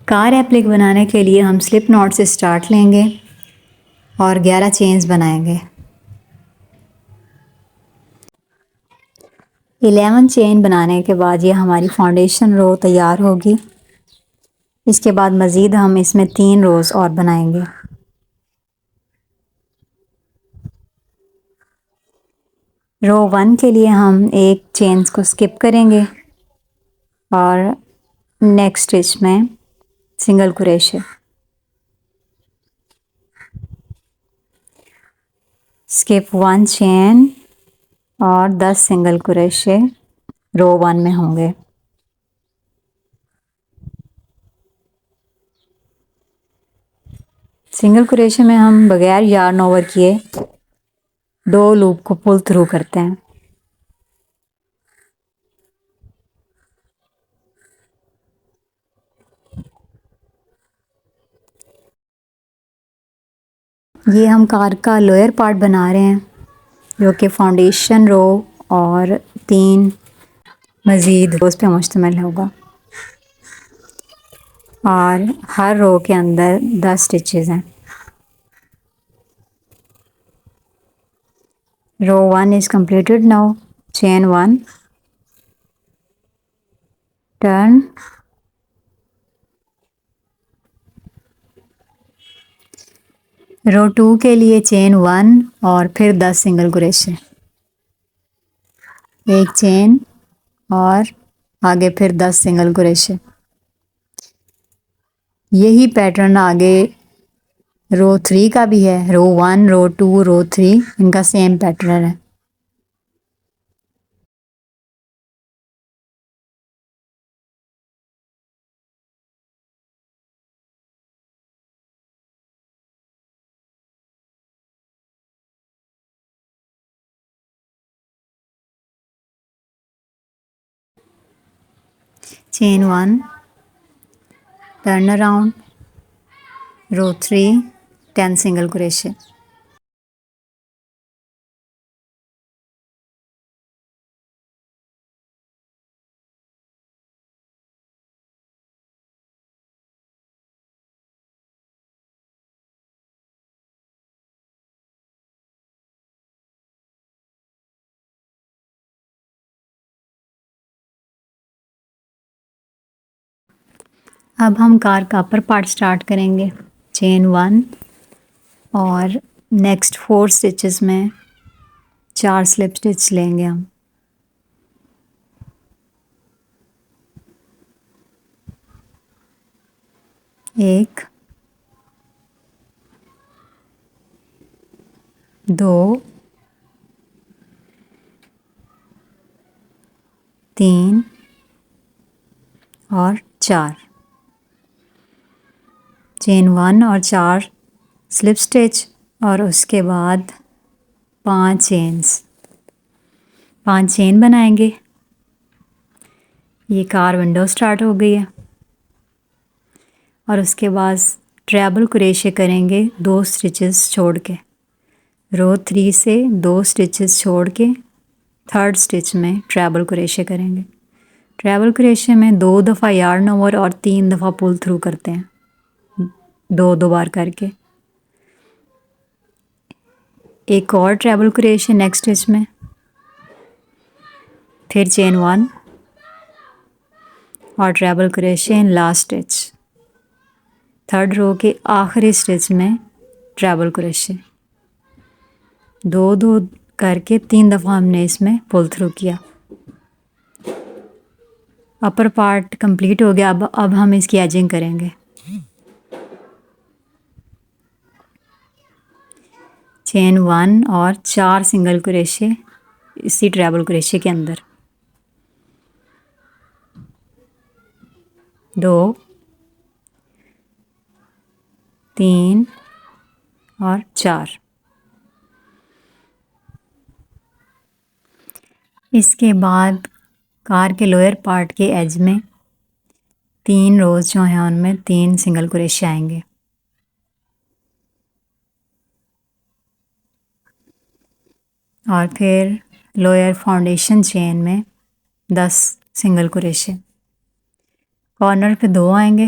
کار appliqué بنانے کے لیے ہم سلپ ناٹ سے سٹارٹ لیں گے اور 11 چینز بنائیں گے۔ 11 چین بنانے کے بعد یہ ہماری فاؤنڈیشن رو تیار ہوگی۔ اس کے بعد مزید ہم اس میں 3 روز اور بنائیں گے۔ رو 1 کے لیے ہم ایک چینز کو سکپ کریں گے اور نیکسٹ اسٹچ میں سنگل کروشے، سکپ 1 چین اور 10 سنگل کروشے رو 1 میں ہوں گے۔ سنگل کروشے میں ہم بغیر یارن اوور کیے 2 لوپ کو پل تھرو کرتے ہیں۔ یہ ہم کار کا لوئر پارٹ بنا رہے ہیں جو کہ فاؤنڈیشن رو اور 3 مزید روز پہ مشتمل ہوگا، اور ہر رو کے اندر 10 سٹچز ہیں۔ رو 1 is completed now. Chain 1, turn, رو 2 کے لیے چین 1 اور پھر 10 سنگل کروشے، ایک چین اور آگے پھر 10 سنگل کروشے۔ یہی پیٹرن آگے رو 3 کا بھی ہے، رو 1 رو 2 رو 3 ان کا سیم پیٹرن ہے۔ چین 1، ٹرن اراؤنڈ، رو 3 10 سنگل کروشے، اب ہم کار کا اپر پارٹ سٹارٹ کریں گے۔ چین 1 اور نیکسٹ 4 سٹچز میں 4 سلپ سٹچ لیں گے ہم۔ ایک، 2، 3 اور 4، چین 1 اور 4 سلپ سٹچ، اور اس کے بعد 5 چین بنائیں گے۔ یہ کار ونڈو سٹارٹ ہو گئی ہے، اور اس کے بعد ٹریبل کروشے کریں گے 2 سٹچز چھوڑ کے، رو 3 سے 2 سٹچز چھوڑ کے 3rd سٹچ میں ٹریبل کروشے کریں گے۔ ٹریبل کروشے میں 2 دفعہ یارن اوور اور 3 دفعہ پل تھرو کرتے ہیں، 2 بار کر کے۔ ایک اور ٹریبل کروشے نیکسٹ سٹچ میں، پھر چین 1 اور treble crochet in last stitch, 3rd row کے آخری سٹچ میں ٹریبل کروشے، 2 کر کے 3 دفعہ ہم نے اس میں پل تھرو کیا۔ اپر پارٹ کمپلیٹ ہو گیا، اب ہم اس کی ایجنگ کریں گے۔ چین 1 اور 4 سنگل کروشے اسی ٹریبل کروشے کے اندر، 2، 3 اور 4۔ اس کے بعد کار کے لوئر پارٹ کے ایج میں 3 روز جو ہیں ان میں 3 سنگل کروشے آئیں گے، اور پھر لوئر فاؤنڈیشن چین میں 10 سنگل کروشے، کارنر پہ 2 آئیں گے،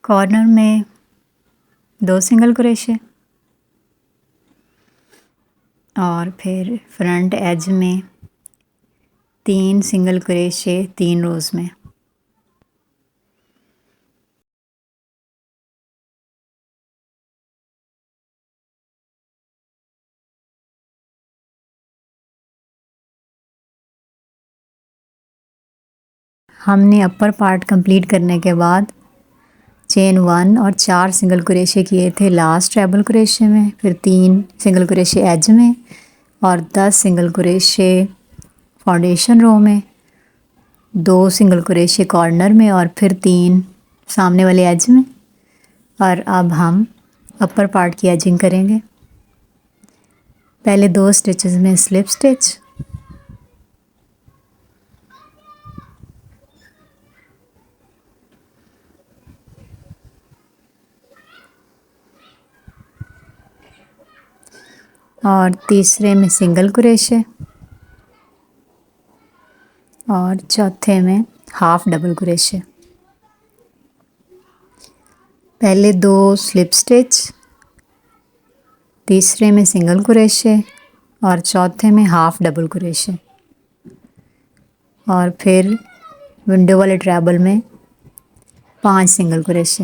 کارنر میں 2 سنگل کروشے اور پھر فرنٹ ایج میں 3 سنگل کروشے 3 روز میں. ہم نے اپر پارٹ کمپلیٹ کرنے کے بعد چین 1 اور 4 سنگل کروشے کیے تھے لاسٹ ٹریبل کروشے میں، پھر 3 سنگل کروشے ایج میں اور 10 سنگل کروشے فاؤنڈیشن رو میں، 2 سنگل کروشے کارنر میں اور پھر 3 سامنے والے ایج میں. اور اب ہم اپر پارٹ کی ایجنگ کریں گے. پہلے 2 سٹچز میں سلپ سٹچ اور تیسرے میں سنگل کروشے اور چوتھے میں ہاف ڈبل کروشے. پہلے 2 سلپ سٹچ، تیسرے میں سنگل کروشے اور چوتھے میں ہاف ڈبل کروشے اور پھر ونڈو والے ٹریبل میں 5 سنگل کروشے.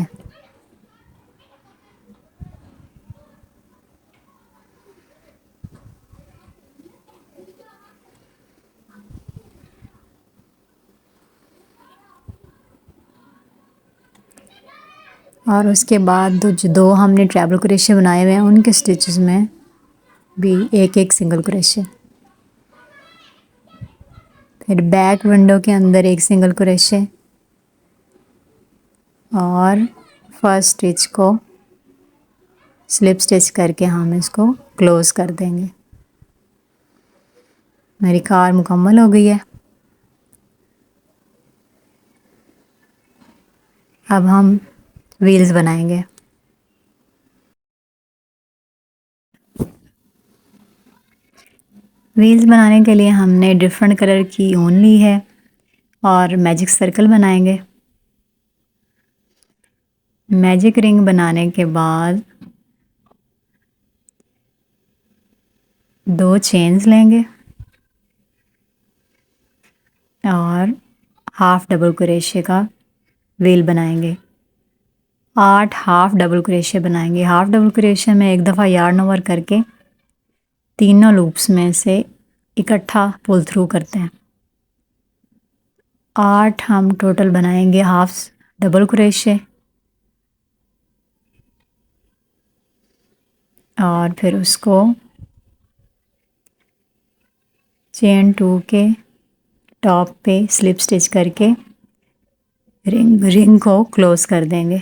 اور اس کے بعد جو ہم نے ٹریبل کروشے بنائے ہوئے ہیں ان کے سٹچز میں بھی ایک سنگل کروشے. پھر بیک ونڈو کے اندر 1 سنگل کروشے اور فرسٹ سٹچ کو سلپ سٹچ کر کے ہم اس کو کلوز کر دیں گے. میری کار مکمل ہو گئی ہے. اب ہم ویلز بنائیں گے. ویلز بنانے کے لیے ہم نے ڈیفرنٹ کلر کی اون لی ہے اور میجک سرکل بنائیں گے. میجک رنگ بنانے کے بعد 2 چینز لیں گے اور ہاف ڈبل کروشے کا ویل بنائیں گے. 8 ہاف ڈبل کروشے بنائیں گے. ہاف ڈبل کروشے میں ایک دفعہ یارن اوور کر کے تینوں لوپس میں سے اکٹھا پل تھرو کرتے ہیں. 8 ہم ٹوٹل بنائیں گے ہاف ڈبل کروشے اور پھر اس کو چین 2 کے ٹاپ پہ سلپ سٹچ کر کے رنگ کو کلوز کر دیں گے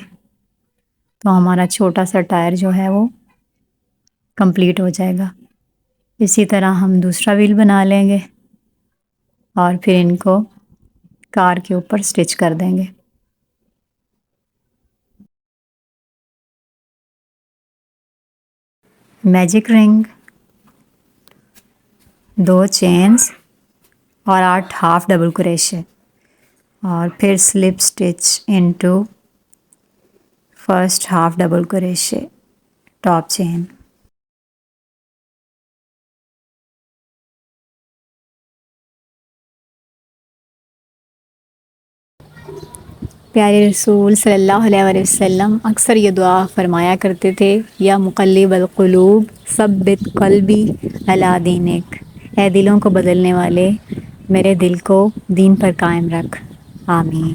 تو ہمارا چھوٹا سا ٹائر جو ہے وہ کمپلیٹ ہو جائے گا. اسی طرح ہم دوسرا ویل بنا لیں گے اور پھر ان کو کار کے اوپر سٹچ کر دیں گے. میجک رنگ، 2 چینز اور 8 ہاف ڈبل کروشے اور پھر slip stitch into first half double crochet top chain. پیارے رسول صلی اللہ علیہ وسلم اکثر یہ دعا فرمایا کرتے تھے، یا مقلب القلوب ثبت قلبی علی دینک، اے دلوں کو بدلنے والے میرے دل کو دین پر قائم رکھ. آمین.